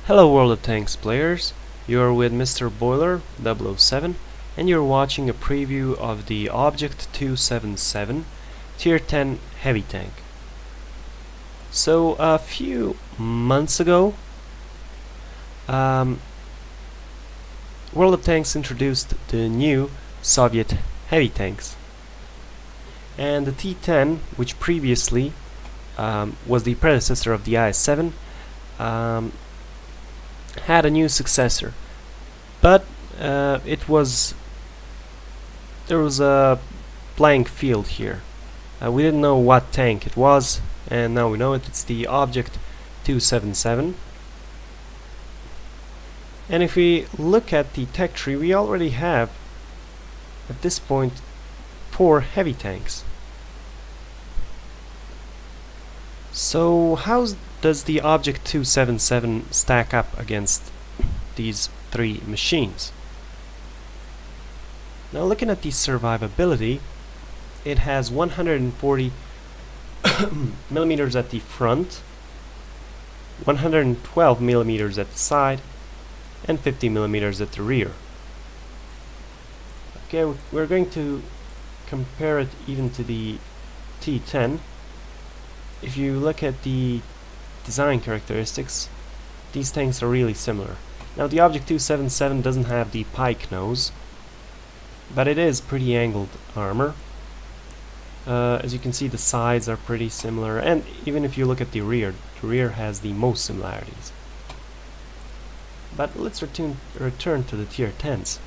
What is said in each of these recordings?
Hello World of Tanks players, you're with Mr. Boiler 007 and you're watching a preview of the Object 277 Tier 10 Heavy Tank. So a few months ago, World of Tanks introduced the new Soviet heavy tanks. And the T-10, which previously was the predecessor of the IS-7, had a new successor, but there was a blank field here. We didn't know what tank it was, and now we know it. It's the Object 277. And if we look at the tech tree, we already have at this point 4 heavy tanks. So how does the Object 277 stack up against these 3 machines? Now looking at the survivability, it has 140 millimeters at the front, 112 millimeters at the side, and 50 millimeters at the rear. Okay, we're going to compare it even to the T-10. If you look at the design characteristics, these tanks are really similar. Now the Object 277 doesn't have the pike nose, but it is pretty angled armor. As you can see, the sides are pretty similar, and even if you look at the rear has the most similarities. But let's return to the Tier 10s.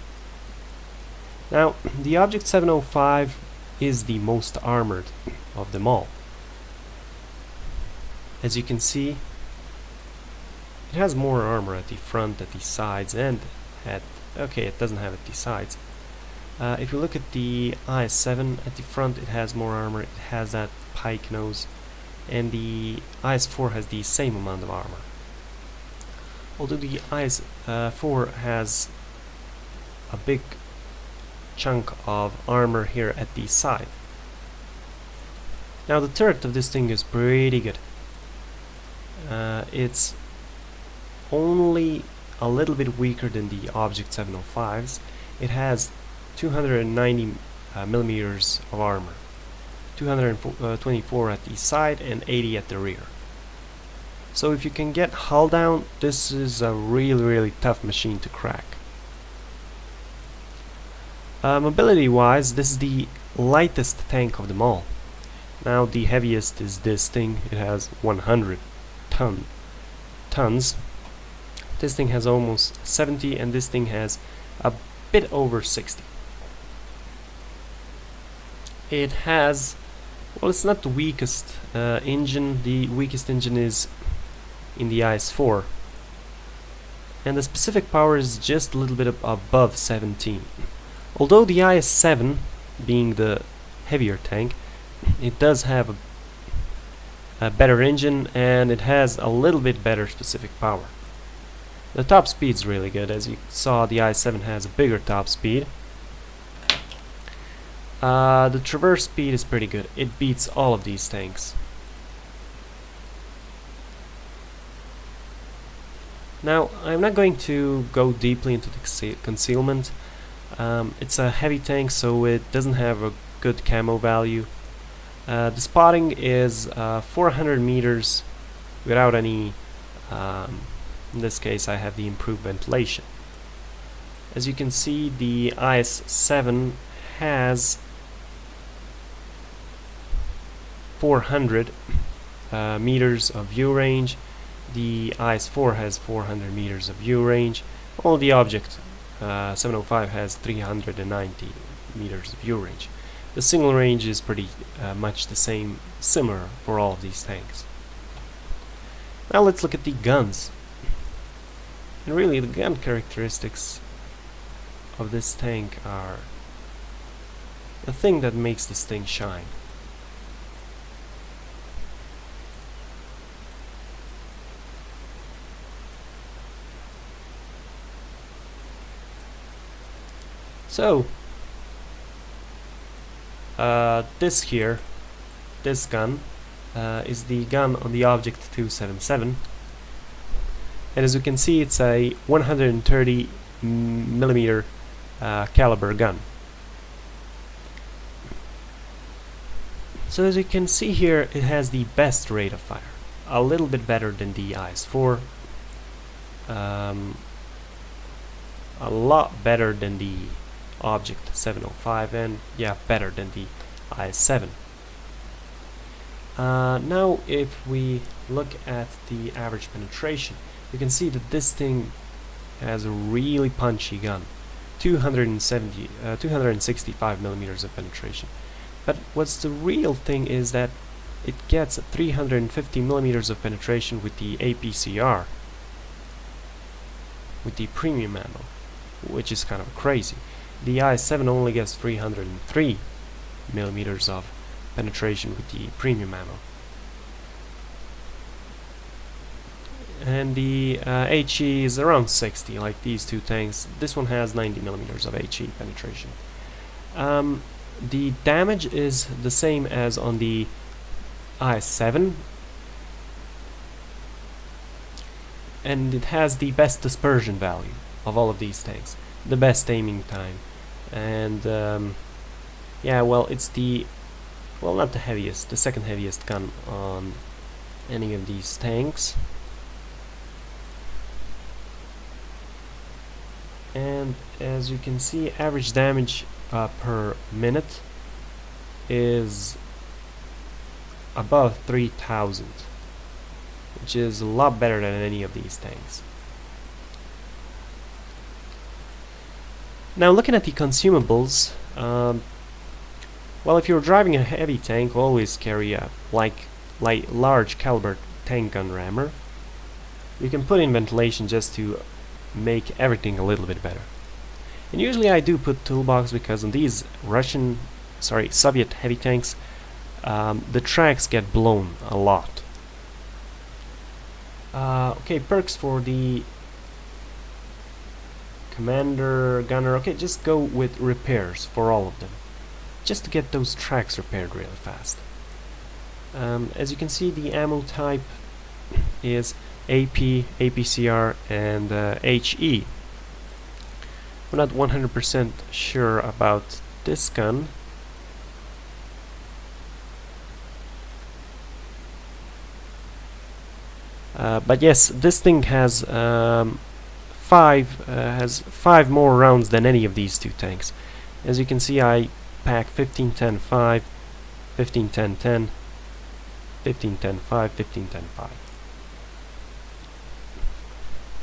Now the Object 705 is the most armored of them all. As you can see, it has more armor at the front, at the sides, and at... okay, it doesn't have at the sides. If you look at the IS-7, at the front it has more armor, it has that pike nose, and the IS-4 has the same amount of armor. Although the IS-4 has a big chunk of armor here at the side. Now the turret of this thing is pretty good. It's only a little bit weaker than the Object 705s. It has 290 millimeters of armor, 224 at the side and 80 at the rear. So if you can get hull down, this is a really tough machine to crack. Mobility wise, this is the lightest tank of them all. Now the heaviest is this thing. It has 100 tons. This thing has almost 70, and this thing has a bit over 60. It has, well, it's not the weakest engine. The weakest engine is in the IS-4, and the specific power is just a little bit above 17. Although the IS-7, being the heavier tank, it does have a better engine, and it has a little bit better specific power. The top speed's really good. As you saw, the IS-7 has a bigger top speed. The traverse speed is pretty good. It beats all of these tanks. Now, I'm not going to go deeply into the concealment. It's a heavy tank, so it doesn't have a good camo value. The spotting is 400 meters without any, in this case I have the improved ventilation. As you can see, the IS-7 has 400 meters of view range. The IS-4 has 400 meters of view range. While the Object 705 has 390 meters of view range. The single range is pretty much the same, similar for all of these tanks. Now let's look at the guns. And really, the gun characteristics of this tank are the thing that makes this thing shine. So this gun is the gun on the Object 277, and as you can see, it's a 130 millimeter caliber gun. So as you can see here, it has the best rate of fire, a little bit better than the IS-4, a lot better than the Object 705, and yeah, better than the IS-7. Now if we look at the average penetration, you can see that this thing has a really punchy gun, 265 millimeters of penetration. But what's the real thing is that it gets 350 millimeters of penetration with the APCR, with the premium ammo, which is kind of crazy. The IS-7 only gets 303 millimeters of penetration with the premium ammo. And the HE is around 60, like these two tanks. This one has 90 millimeters of HE penetration. The damage is the same as on the IS-7, and it has the best dispersion value of all of these tanks, the best aiming time, and yeah, well, it's the, well, not the heaviest, the second heaviest gun on any of these tanks. And as you can see, average damage per minute is above 3,000, which is a lot better than any of these tanks. Now looking at the consumables, well, if you're driving a heavy tank, always carry a like large caliber tank gun rammer. You can put in ventilation just to make everything a little bit better. And usually I do put toolbox because on these Soviet heavy tanks, the tracks get blown a lot. Okay, perks for the commander, gunner. Okay, just go with repairs for all of them, just to get those tracks repaired really fast. As you can see, the ammo type is AP, APCR, and HE. I'm not 100% sure about this gun. But yes, this thing has five more rounds than any of these two tanks. As you can see, I pack 15-10-5, 15-10-10, 15-10-5, 15-10-5.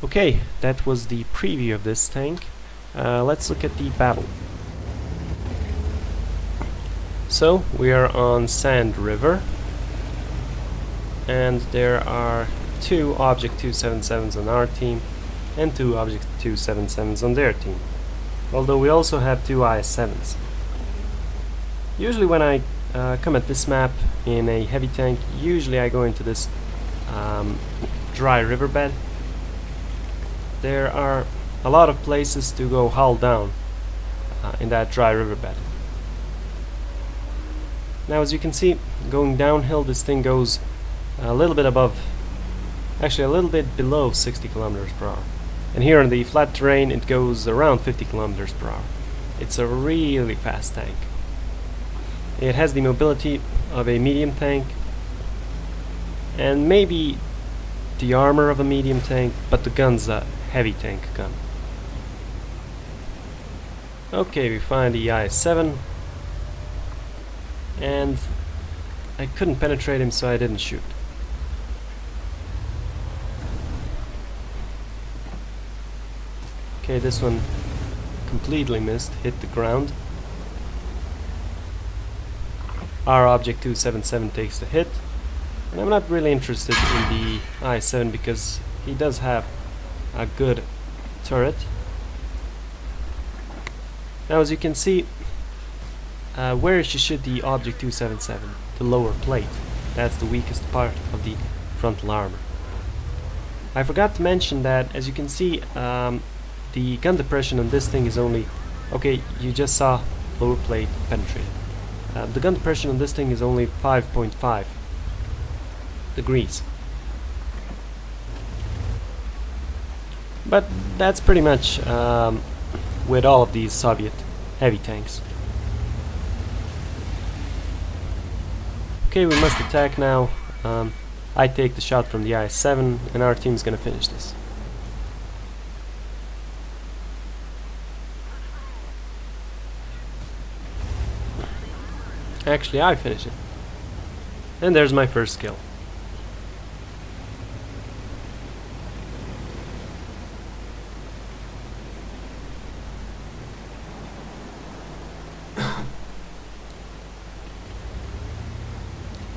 Okay, that was the preview of this tank. Let's look at the battle. So we are on Sand River, and there are 2 Object 277s on our team and 2 Object 277s on their team, although we also have 2 IS-7s. Usually when I come at this map in a heavy tank, usually I go into this dry riverbed. There are a lot of places to go hull down in that dry riverbed. Now as you can see, going downhill, this thing goes a little bit above, actually a little bit below 60 kilometers per hour. And here on the flat terrain it goes around 50 kilometers per hour. It's a really fast tank. It has the mobility of a medium tank and maybe the armor of a medium tank, but the gun's a heavy tank gun. Okay, we find the IS-7, and I couldn't penetrate him, so I didn't shoot. Okay, this one completely missed, hit the ground. Our Object 277 takes the hit, and I'm not really interested in the IS-7 because he does have a good turret. Now as you can see, where you shoot the Object 277, the lower plate, that's the weakest part of the frontal armor. I forgot to mention that, as you can see, the gun depression on this thing is only, okay, you just saw lower plate penetrated. The gun depression on this thing is only 5.5 degrees. But that's pretty much with all of these Soviet heavy tanks. Okay, we must attack now. I take the shot from the IS-7 and our team's gonna finish this. Actually, I finish it. And there's my first kill.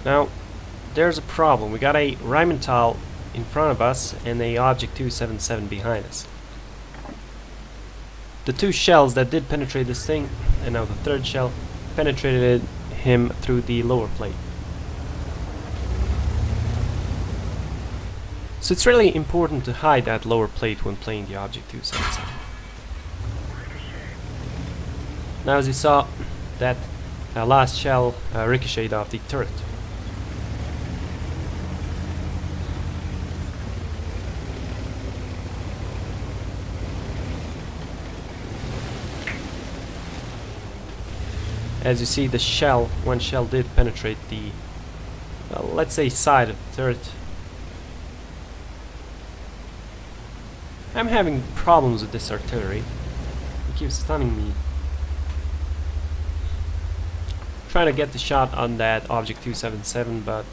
Now, there's a problem. We got a Rheinmetall in front of us and a Object 277 behind us. The two shells that did penetrate this thing, and now the third shell, penetrated him through the lower plate. So it's really important to hide that lower plate when playing the Object 277. Now, as you saw, that last shell ricocheted off the turret. As you see, the shell, one shell did penetrate the, well, let's say, side of the turret. I'm having problems with this artillery. It keeps stunning me. Trying to get the shot on that Object 277, but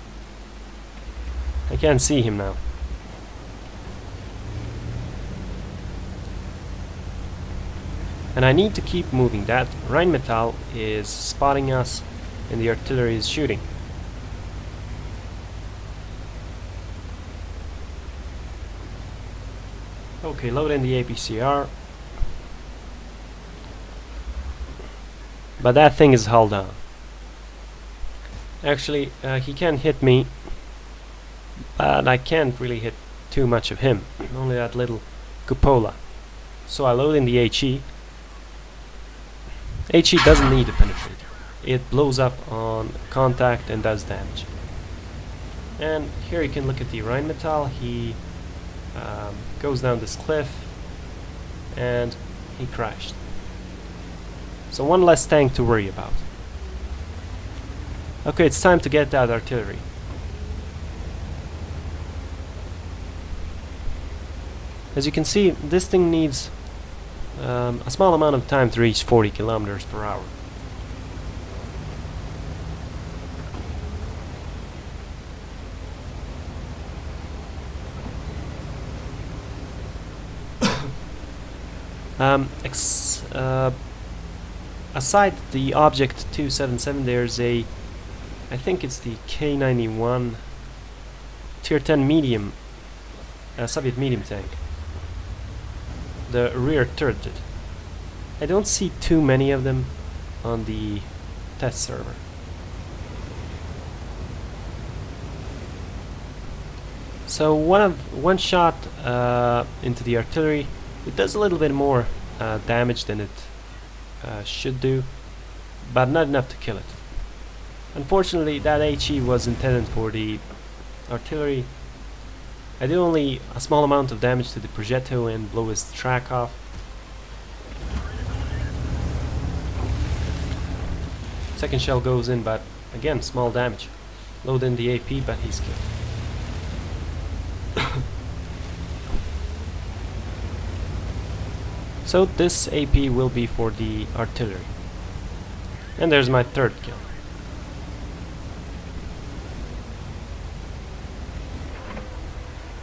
I can't see him now. And I need to keep moving. That Rheinmetall is spotting us and the artillery is shooting. Okay, load in the APCR. But that thing is hull down. Actually, he can hit me, but I can't really hit too much of him. Only that little cupola. So I load in the HE. HE doesn't need a penetrator. It blows up on contact and does damage. And here you can look at the Rheinmetall. He goes down this cliff and he crashed. So one less tank to worry about. Okay, it's time to get that artillery. As you can see, this thing needs a small amount of time to reach 40 kilometers per hour. Aside the Object 277, there's a, I think it's the K91 Tier 10 medium, Soviet medium tank. The rear turreted. I don't see too many of them on the test server. So one shot into the artillery, it does a little bit more damage than it should do, but not enough to kill it. Unfortunately, that HE was intended for the artillery. I did only a small amount of damage to the Progetto and blow his track off. Second shell goes in, but again, small damage. Load in the AP, but he's killed. So this AP will be for the artillery. And there's my third kill.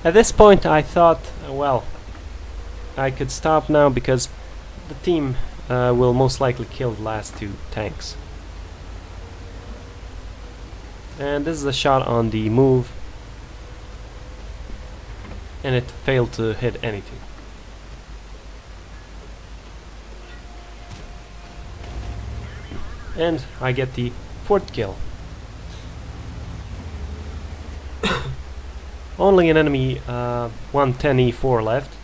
At this point I thought, well, I could stop now because the team will most likely kill the last two tanks. And this is a shot on the move, and it failed to hit anything. And I get the fourth kill. Only an enemy 110E4 left.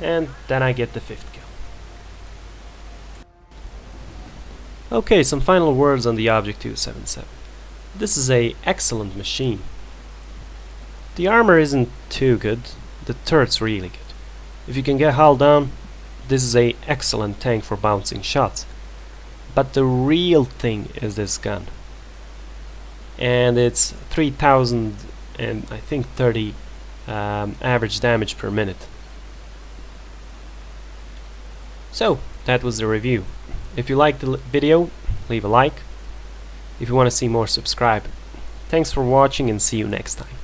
And then I get the fifth kill. Okay, some final words on the Object 277. This is an excellent machine. The armor isn't too good. the turret's really good. If you can get hull down, this is a excellent tank for bouncing shots. But the real thing is this gun, and it's 3000 and I think 30 average damage per minute. So that was the review. If you liked the video, leave a like. If you want to see more, subscribe. Thanks for watching and see you next time.